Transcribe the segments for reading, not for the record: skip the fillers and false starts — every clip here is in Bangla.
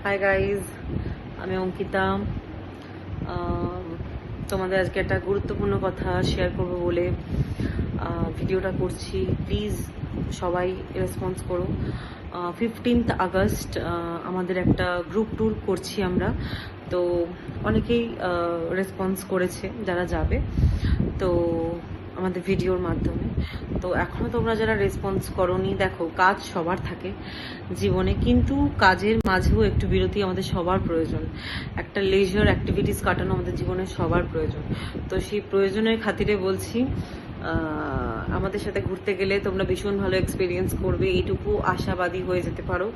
হাই গাইজ, আমি অঙ্কিতা। তোমাদের আজকে একটা গুরুত্বপূর্ণ কথা শেয়ার করব বলে ভিডিওটা করছি। প্লিজ সবাই রেসপন্স করো। 15th আগস্ট আমাদের একটা গ্রুপ ট্যুর করছি আমরা। তো অনেকেই রেসপন্স করেছে যারা যাবে, তো আমাদের ভিডিওর মাধ্যমে। তো এখনও তোমরা যারা রেসপন্স করোনি, দেখো কাজ সবার থাকে জীবনে, কিন্তু কাজের মাঝেও একটু বিরতি আমাদের সবার প্রয়োজন। একটা লেজার অ্যাক্টিভিটিস কাটানো আমাদের জীবনে সবার প্রয়োজন। তো সেই প্রয়োজনের খাতিরে বলছি, আমাদের সাথে ঘুরতে গেলে তোমরা ভীষণ ভালো এক্সপিরিয়েন্স করবে, এইটুকু আশাবাদী হয়ে যেতে পারো।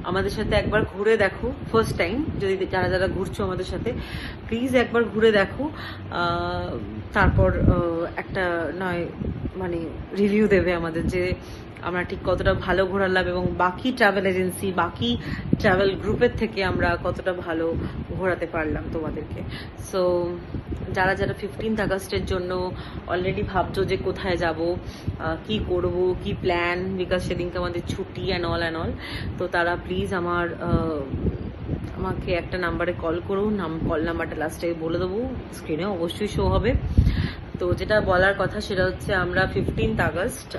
আমাদের সাথে একবার ঘুরে দেখো, ফার্স্ট টাইম যদি যারা যারা ঘুরছো আমাদের সাথে, প্লিজ একবার ঘুরে দেখো। তারপর একটা নয় মানে রিভিউ দেবে আমাদের যে আমরা ঠিক কতটা ভালো ঘোরালাম এবং বাকি ট্রাভেল এজেন্সি, বাকি ট্রাভেল গ্রুপের থেকে আমরা কতটা ভালো ঘোরাতে পারলাম তোমাদেরকে। সো যারা যারা 15th আগস্টের জন্য অলরেডি ভাবছো যে কোথায় যাব, কি করব, কি প্ল্যান, বিকজ সেদিনকে আমাদের ছুটি অ্যান্ড অল, তো তারা প্লিজ আমাকে একটা নাম্বারে কল করো। কল নাম্বারটা লাস্টে বলে দেবো, স্ক্রিনে অবশ্যই শো হবে। তো যেটা বলার কথা সেটা হচ্ছে, আমরা 15th আগস্ট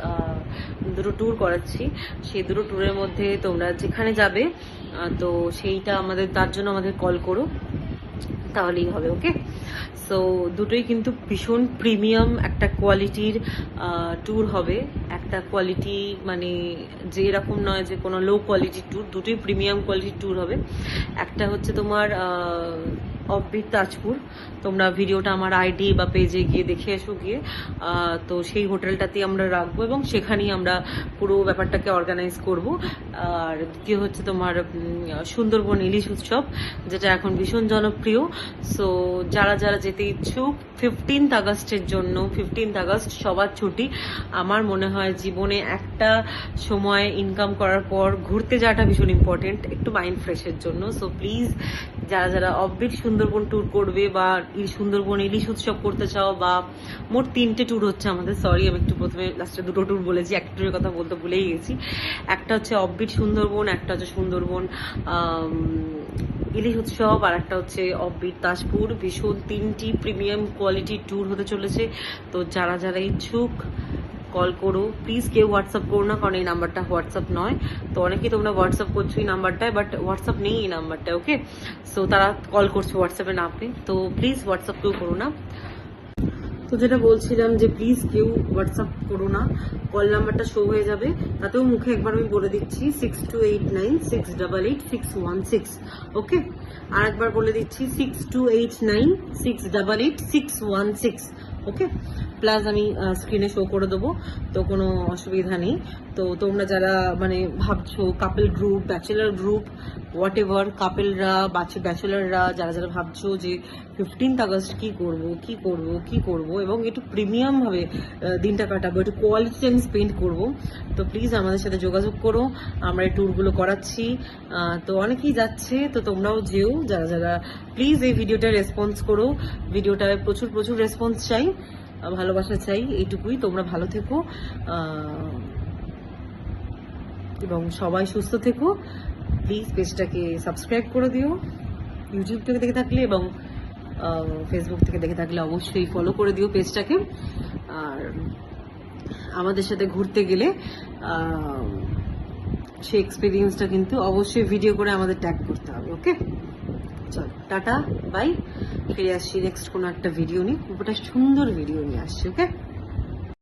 দুটো ট্যুর করাচ্ছি। সেই দুটো ট্যুরের মধ্যে তোমরা যেখানে যাবে, তো সেইটা তার জন্য আমাদের কল করো, তাহলেই হবে। ওকে, সো দুটোই কিন্তু ভীষণ প্রিমিয়াম একটা কোয়ালিটির ট্যুর হবে। একটা কোয়ালিটি মানে যে এরকম নয় যে কোনো লো কোয়ালিটির ট্যুর, দুটোই প্রিমিয়াম কোয়ালিটির ট্যুর হবে। একটা হচ্ছে তোমার অফবিট তাজপুর, তোমরা ভিডিওটা আমার আইডি বা পেজে গিয়ে দেখে এসো গিয়ে। তো সেই হোটেলটাতেই আমরা রাখবো এবং সেখানেই আমরা পুরো ব্যাপারটাকে অর্গানাইজ করব। আর দ্বিতীয় হচ্ছে তোমার সুন্দরবন ইলিশ উৎসব, যেটা এখন ভীষণ জনপ্রিয়। সো যারা যারা যেতে ইচ্ছুক 15th আগস্টের জন্য, 15th আগস্ট সবার ছুটি। আমার মনে হয় জীবনে একটা সময় ইনকাম করার পর ঘুরতে যাওয়াটা ভীষণ ইম্পর্টেন্ট, একটু মাইন্ড ফ্রেশের জন্য। সো প্লিজ যারা যারা অফবিট সুন্দরবন ট্যুর করবে বা সুন্দরবন ইলিশ উৎসব করতে চাও, বা মোট 3টে ট্যুর হচ্ছে আমাদের। সরি, আমি একটু প্রথমে লাস্টে দুটো ট্যুর বলেছি, একটা ট্যুরের কথা বলতে ভুলেই গেছি। একটা হচ্ছে অফবিট সুন্দরবন, একটা হচ্ছে সুন্দরবন ইলিশ উৎসব, আর একটা হচ্ছে অফবিট তাজপুর। ভীষণ 3টি প্রিমিয়াম কোয়ালিটির ট্যুর হতে চলেছে। তো যারা যারা ইচ্ছুক কল করো প্লিজ। কেউ হোয়াটসঅ্যাপ করো না, কারণ এই নাম্বারটা হোয়াটসঅ্যাপ নয়। তো অনেকেই তোমরা হোয়াটসঅ্যাপ করছো এই নাম্বারটায়, বাট হোয়াটসঅ্যাপ নেই এই নাম্বারটায়। ওকে, সো তারা কল করছো হোয়াটসঅ্যাপে না পেয়ে, তো প্লিজ হোয়াটসঅ্যাপ কেউ করো না। তো যেটা বলছিলাম যে প্লিজ কেউ হোয়াটসঅ্যাপ করো না, কল নাম্বারটা শো হয়ে যাবে, তাতেও মুখে একবার আমি বলে দিচ্ছি 6289688616। ওকে, আর একবার বলে দিচ্ছি 6289688616। ওকে, প্লাস আমি স্ক্রিনে শো করে দেবো, তো কোনো অসুবিধা নেই। তো তোমরা যারা মানে ভাবছো, couple group, bachelor group, whatever, কাপেলরা, ব্যাচেলাররা, যারা যারা ভাবছো যে 15th আগস্ট কি করব এবং একটু প্রিমিয়ামভাবে দিনটা কাটাবো, একটু কোয়ালিটি টাইম স্পেন্ড করবো, তো প্লিজ আমাদের সাথে যোগাযোগ করো। আমরা এই ট্যুরগুলো করাচ্ছি। তো অনেকেই যাচ্ছে, তো তোমরাও যেও যারা যারা। প্লিজ এই ভিডিওটা রেসপন্স করো, ভিডিওটায় প্রচুর প্রচুর রেসপন্স চাই, ভালোবাসা চাই, এইটুকুই। তোমরা ভালো থেকো এবং সবাই সুস্থ থেকো। প্লিজ পেজটাকে সাবস্ক্রাইব করে দিও, ইউটিউব থেকে দেখে থাকলে, এবং ফেসবুক থেকে দেখে থাকলে অবশ্যই ফলো করে দিও পেজটাকে। আর আমাদের সাথে ঘুরতে গেলে সেই এক্সপিরিয়েন্সটা কিন্তু অবশ্যই ভিডিও করে আমাদের ট্যাগ করতে হবে। ওকে, চল টাটা বাই, ফিরে আসছি নেক্সট কোনো একটা ভিডিও নিয়ে, পুরোটা সুন্দর ভিডিও নিয়ে আসছি। ওকে।